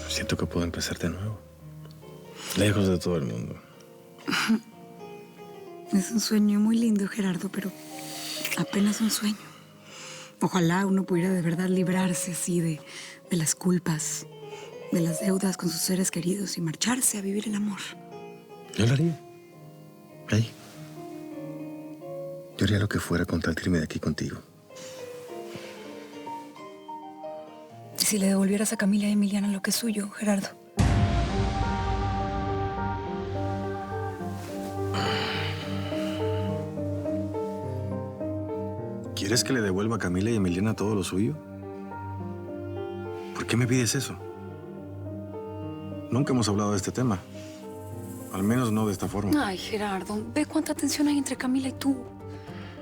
Siento que puedo empezar de nuevo. Lejos de todo el mundo. Es un sueño muy lindo, Gerardo, pero apenas un sueño. Ojalá uno pudiera de verdad librarse así de las culpas, de las deudas con sus seres queridos y marcharse a vivir el amor. Yo lo haría. Ahí. Yo haría lo que fuera con tal de irme de aquí contigo. ¿Y si le devolvieras a Camila y Emiliana lo que es suyo, Gerardo? ¿Quieres que le devuelva a Camila y Emiliana todo lo suyo? ¿Por qué me pides eso? Nunca hemos hablado de este tema. Al menos no de esta forma. Ay, Gerardo, ve cuánta tensión hay entre Camila y tú.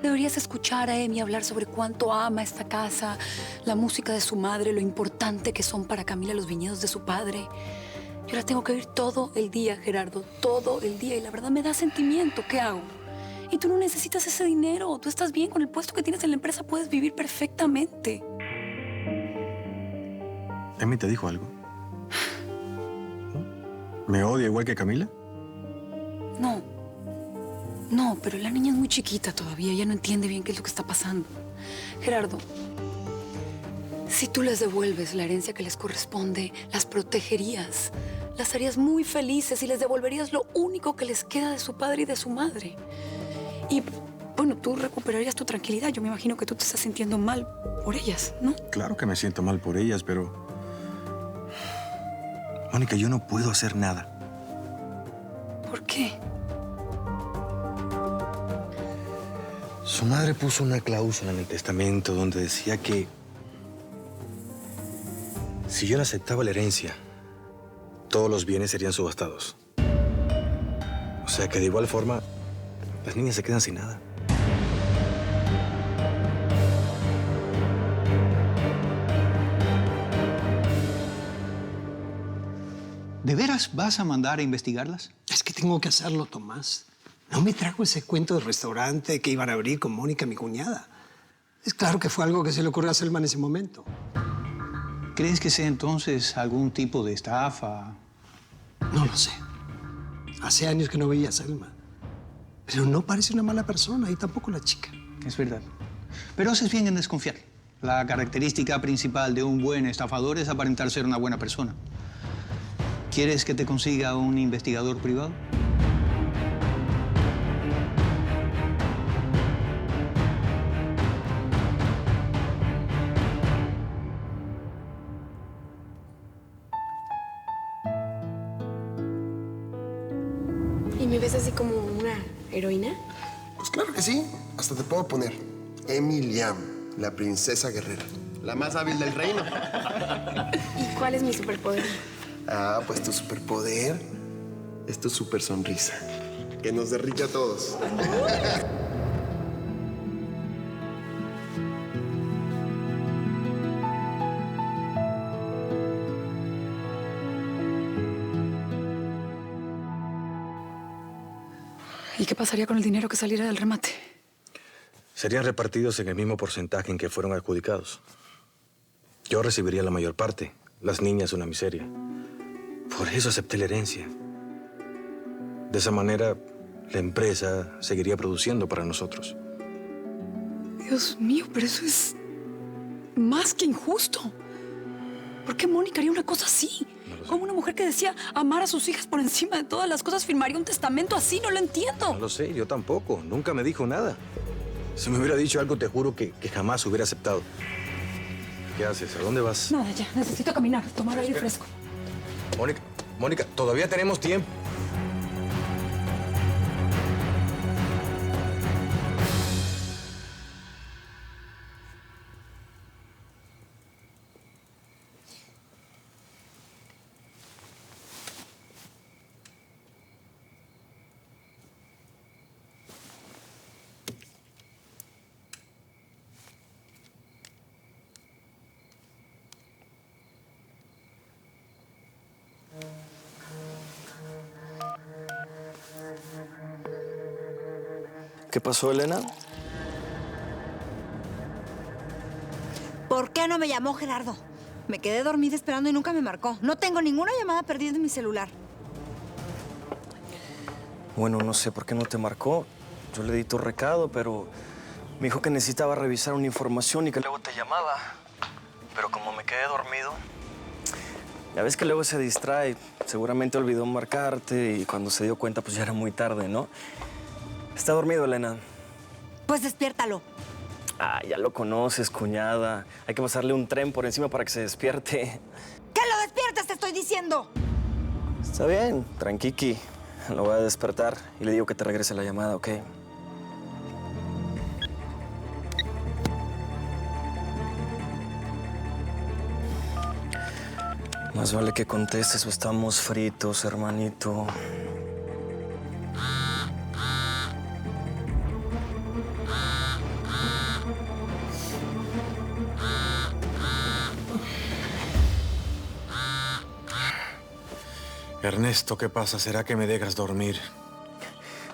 Deberías escuchar a Emi hablar sobre cuánto ama esta casa, la música de su madre, lo importante que son para Camila los viñedos de su padre. Yo la tengo que oír todo el día, Gerardo, todo el día. Y la verdad me da sentimiento. ¿Qué hago? Y tú no necesitas ese dinero. Tú estás bien con el puesto que tienes en la empresa. Puedes vivir perfectamente. ¿Emi te dijo algo? ¿Me odia igual que Camila? No, pero la niña es muy chiquita todavía. Ella no entiende bien qué es lo que está pasando. Gerardo, si tú les devuelves la herencia que les corresponde, las protegerías, las harías muy felices y les devolverías lo único que les queda de su padre y de su madre. Y, bueno, tú recuperarías tu tranquilidad. Yo me imagino que tú te estás sintiendo mal por ellas, ¿no? Claro que me siento mal por ellas, pero... Mónica, yo no puedo hacer nada. ¿Por qué? Su madre puso una cláusula en el testamento donde decía que si yo no aceptaba la herencia, todos los bienes serían subastados. O sea que de igual forma, las niñas se quedan sin nada. ¿De veras vas a mandar a investigarlas? Es que tengo que hacerlo, Tomás. No me trajo ese cuento del restaurante que iban a abrir con Mónica, mi cuñada. Es claro que fue algo que se le ocurrió a Selma en ese momento. ¿Crees que sea entonces algún tipo de estafa? No lo sé. Hace años que no veía a Selma. Pero no parece una mala persona y tampoco la chica. Es verdad. Pero haces bien en desconfiar. La característica principal de un buen estafador es aparentar ser una buena persona. ¿Quieres que te consiga un investigador privado? ¿Y me ves así como una heroína? Pues claro que sí. Hasta te puedo poner Emiliam, la princesa guerrera. La más hábil del reino. ¿Y cuál es mi superpoder? Ah, pues tu superpoder es tu super sonrisa. Que nos derrite a todos. ¿Y qué pasaría con el dinero que saliera del remate? Serían repartidos en el mismo porcentaje en que fueron adjudicados. Yo recibiría la mayor parte, las niñas una miseria. Por eso acepté la herencia. De esa manera, la empresa seguiría produciendo para nosotros. Dios mío, pero eso es más que injusto. ¿Por qué Mónica haría una cosa así? Como una mujer que decía amar a sus hijas por encima de todas las cosas firmaría un testamento así, no lo entiendo. No lo sé, yo tampoco. Nunca me dijo nada. Si me hubiera dicho algo, te juro que jamás hubiera aceptado. ¿Qué haces? ¿A dónde vas? Nada, ya. Necesito caminar, tomar aire fresco. Mónica, todavía tenemos tiempo. ¿Qué pasó, Elena? ¿Por qué no me llamó Gerardo? Me quedé dormida esperando y nunca me marcó. No tengo ninguna llamada perdida en mi celular. Bueno, no sé por qué no te marcó. Yo le di tu recado, pero me dijo que necesitaba revisar una información y que luego te llamaba. Pero como me quedé dormido, ya ves que luego se distrae. Seguramente olvidó marcarte y cuando se dio cuenta, pues ya era muy tarde, ¿no? Está dormido, Elena. Pues despiértalo. Ah, ya lo conoces, cuñada. Hay que pasarle un tren por encima para que se despierte. ¡Que lo despiertes, te estoy diciendo! Está bien, tranquiqui. Lo voy a despertar y le digo que te regrese la llamada, ¿ok? Más vale que contestes o estamos fritos, hermanito. Ernesto, ¿qué pasa? ¿Será que me dejas dormir?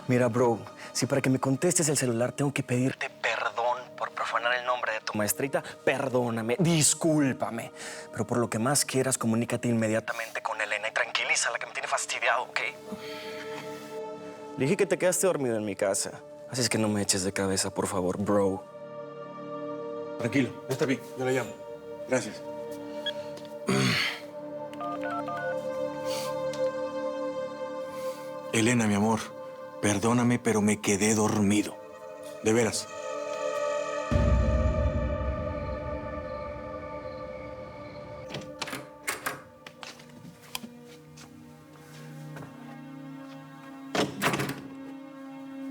Mira, bro, si para que me contestes el celular tengo que pedirte perdón por profanar el nombre de tu maestrita, perdóname, discúlpame. Pero por lo que más quieras, comunícate inmediatamente con Elena y tranquilízala, que me tiene fastidiado, ¿ok? Le dije que te quedaste dormido en mi casa. Así es que no me eches de cabeza, por favor, bro. Tranquilo, está bien, yo la llamo. Gracias. Elena, mi amor, perdóname, pero me quedé dormido. De veras.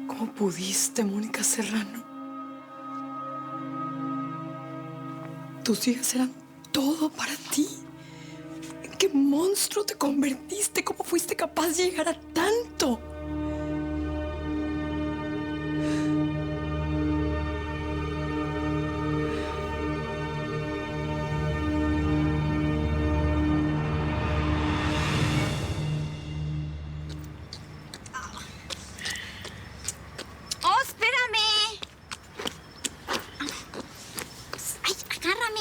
¿Cómo pudiste, Mónica Serrano? Tus hijas eran todo para ti. ¿En qué monstruo te convertiste? ¿Cómo fuiste capaz de llegar a tanto? ¡Oh, espérame! ¡Ay, agárrame!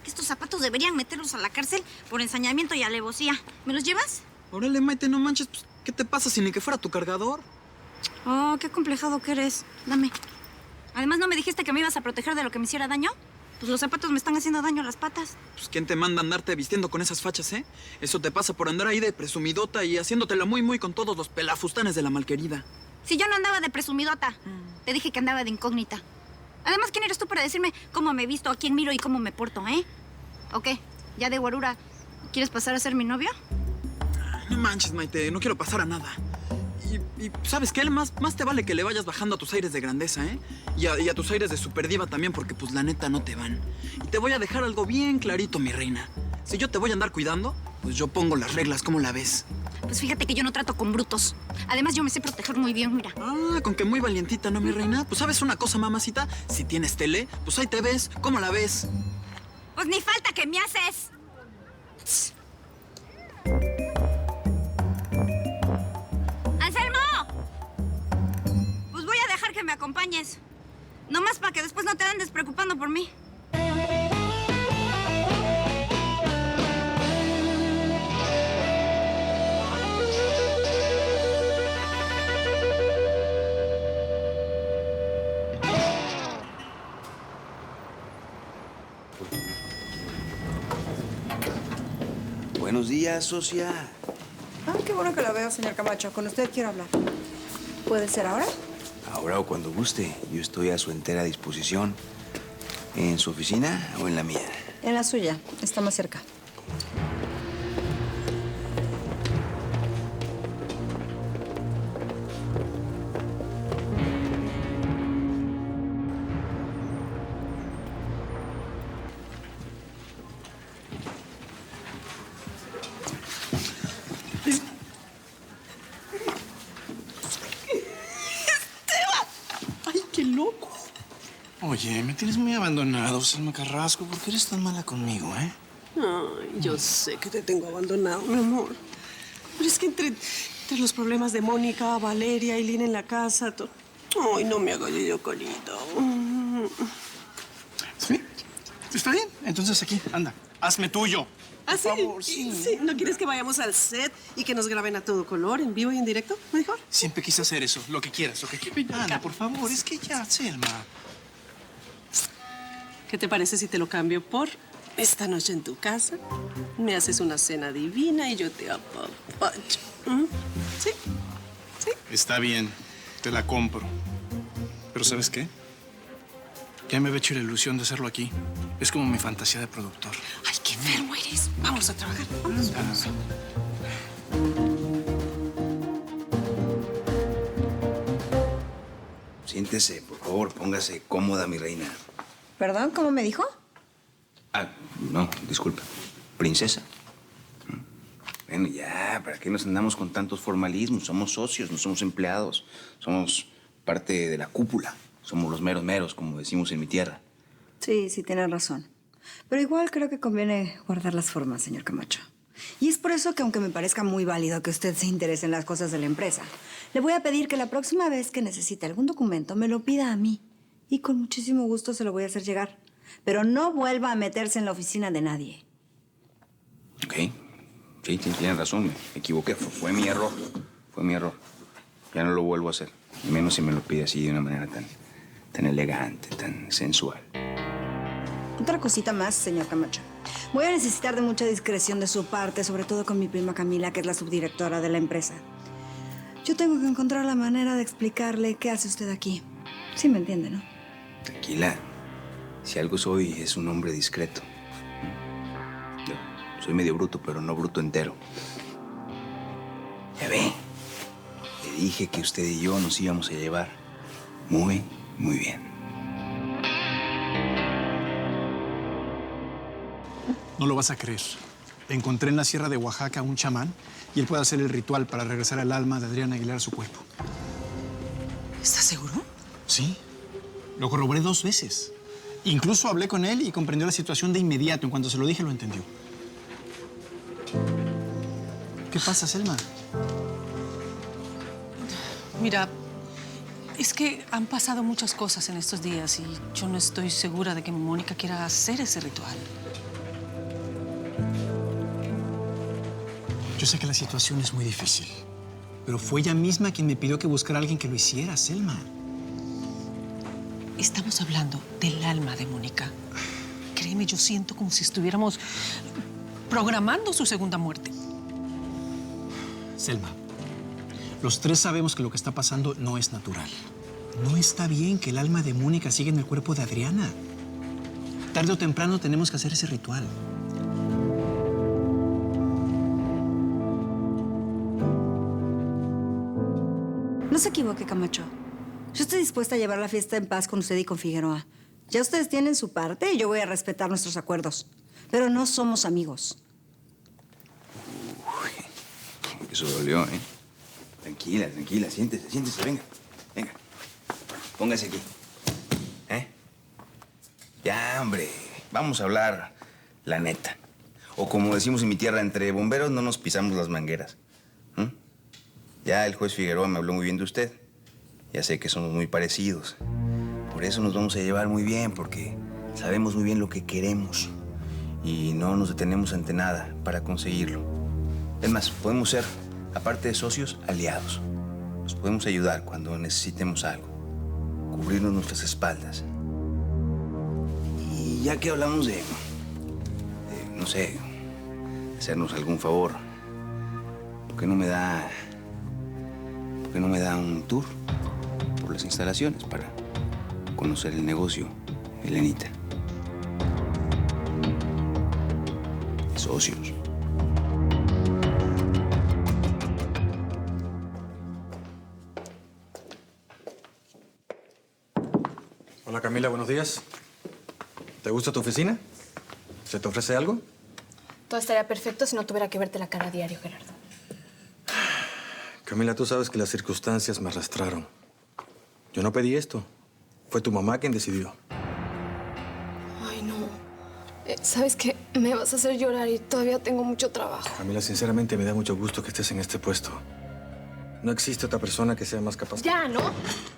Estos zapatos deberían meterlos a la cárcel por ensañamiento y alevosía. ¿Me los llevas? Órale, Maite, no manches. Pues, ¿qué te pasa si ni que fuera tu cargador? Oh, qué complejado que eres. Dame. Además, ¿no me dijiste que me ibas a proteger de lo que me hiciera daño? Pues los zapatos me están haciendo daño a las patas. Pues, ¿quién te manda a andarte vistiendo con esas fachas, eh? Eso te pasa por andar ahí de presumidota y haciéndotela muy con todos los pelafustanes de la malquerida. Si yo no andaba de presumidota, te dije que andaba de incógnita. Además, ¿quién eres tú para decirme cómo me visto, a quién miro y cómo me porto, eh? ¿O qué? Ya de guarura, ¿quieres pasar a ser mi novio? No manches, Maite, no quiero pasar a nada. Y ¿sabes qué? Más te vale que le vayas bajando a tus aires de grandeza, ¿eh? Y a tus aires de superdiva también, porque pues la neta no te van. Y te voy a dejar algo bien clarito, mi reina. Si yo te voy a andar cuidando, pues yo pongo las reglas, ¿cómo la ves? Pues fíjate que yo no trato con brutos. Además, yo me sé proteger muy bien, mira. Ah, con que muy valientita, ¿no, mi reina? Pues ¿sabes una cosa, mamacita? Si tienes tele, pues ahí te ves. ¿Cómo la ves? Pues ni falta que me haces. ¡Anselmo! Pues voy a dejar que me acompañes. Nomás para que después no te andes preocupando por mí. Buenos días, socia. Ah, qué bueno que la veo, señor Camacho. Con usted quiero hablar. ¿Puede ser ahora? Ahora o cuando guste, yo estoy a su entera disposición. ¿En su oficina o en la mía? En la suya. Está más cerca. Oye, me tienes muy abandonado, Selma Carrasco. ¿Por qué eres tan mala conmigo, eh? Ay, yo sé que te tengo abandonado, mi amor. Pero es que entre los problemas de Mónica, Valeria y Lina en la casa... Ay, no me hagas yo colito. ¿Sí? Está bien. Entonces aquí, anda. Hazme tuyo. ¿Ah, sí? Por favor, sí. Sí. ¿No quieres que vayamos al set y que nos graben a todo color, en vivo y en directo? Mejor. Siempre quise hacer eso. Lo que quieras, lo que quieras. Ana, por favor, es que ya, Selma. ¿Qué te parece si te lo cambio por esta noche en tu casa? Me haces una cena divina y yo te apapacho. ¿Sí? ¿Sí? Está bien, te la compro. Pero ¿sabes qué? Ya me había hecho la ilusión de hacerlo aquí. Es como mi fantasía de productor. ¡Ay, qué enfermo eres! Vamos a trabajar. Vamos. Siéntese, por favor, póngase cómoda, mi reina. ¿Perdón? ¿Cómo me dijo? Ah, no, disculpa. Princesa. Bueno, ya, ¿para qué nos andamos con tantos formalismos? Somos socios, no somos empleados. Somos parte de la cúpula. Somos los meros meros, como decimos en mi tierra. Sí, sí, tienes razón. Pero igual creo que conviene guardar las formas, señor Camacho. Y es por eso que, aunque me parezca muy válido que usted se interese en las cosas de la empresa, le voy a pedir que la próxima vez que necesite algún documento me lo pida a mí. Y con muchísimo gusto se lo voy a hacer llegar. Pero no vuelva a meterse en la oficina de nadie. Ok. Sí, tienes razón. Me equivoqué. Fue mi error. Fue mi error. Ya no lo vuelvo a hacer. Y menos si me lo pide así de una manera tan elegante, tan sensual. Otra cosita más, señor Camacho. Voy a necesitar de mucha discreción de su parte, sobre todo con mi prima Camila, que es la subdirectora de la empresa. Yo tengo que encontrar la manera de explicarle qué hace usted aquí. Sí me entiende, ¿no? Tranquila. Si algo soy, es un hombre discreto. Yo soy medio bruto, pero no bruto entero. Ya ve. Le dije que usted y yo nos íbamos a llevar muy, muy bien. No lo vas a creer. Encontré en la sierra de Oaxaca a un chamán y él puede hacer el ritual para regresar el alma de Adriana Aguilar a su cuerpo. ¿Estás seguro? Sí. Lo corroboré 2 veces. Incluso hablé con él y comprendió la situación de inmediato. En cuanto se lo dije, lo entendió. ¿Qué pasa, Selma? Mira, es que han pasado muchas cosas en estos días y yo no estoy segura de que Mónica quiera hacer ese ritual. Yo sé que la situación es muy difícil, pero fue ella misma quien me pidió que buscara a alguien que lo hiciera, Selma. Estamos hablando del alma de Mónica. Créeme, yo siento como si estuviéramos programando su segunda muerte. Selma, los 3 sabemos que lo que está pasando no es natural. No está bien que el alma de Mónica siga en el cuerpo de Adriana. Tarde o temprano tenemos que hacer ese ritual. No se equivoque, Camacho. Yo estoy dispuesta a llevar la fiesta en paz con usted y con Figueroa. Ya ustedes tienen su parte y yo voy a respetar nuestros acuerdos. Pero no somos amigos. Uy, eso dolió, ¿eh? Tranquila, tranquila. Siéntese, venga. Venga. Póngase aquí. ¿Eh? Ya, hombre. Vamos a hablar la neta. O como decimos en mi tierra, entre bomberos no nos pisamos las mangueras. Ya el juez Figueroa me habló muy bien de usted. Ya sé que somos muy parecidos. Por eso nos vamos a llevar muy bien, porque sabemos muy bien lo que queremos. Y no nos detenemos ante nada para conseguirlo. Es más, podemos ser, aparte de socios, aliados. Nos podemos ayudar cuando necesitemos algo. Cubrirnos nuestras espaldas. Y ya que hablamos de no sé, hacernos algún favor, ¿por qué no me da un tour por las instalaciones para conocer el negocio, Elenita? Socios. Hola, Camila, buenos días. ¿Te gusta tu oficina? ¿Se te ofrece algo? Todo estaría perfecto si no tuviera que verte la cara a diario, Gerardo. Camila, tú sabes que las circunstancias me arrastraron. Yo no pedí esto. Fue tu mamá quien decidió. Ay, no. ¿Sabes qué? Me vas a hacer llorar y todavía tengo mucho trabajo. Camila, sinceramente me da mucho gusto que estés en este puesto. No existe otra persona que sea más capaz. Ya, ¿no?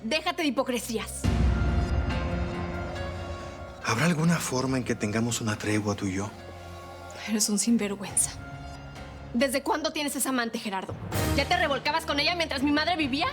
Déjate de hipocresías. ¿Habrá alguna forma en que tengamos una tregua tú y yo? Eres un sinvergüenza. ¿Desde cuándo tienes esa amante, Gerardo? ¿Ya te revolcabas con ella mientras mi madre vivía?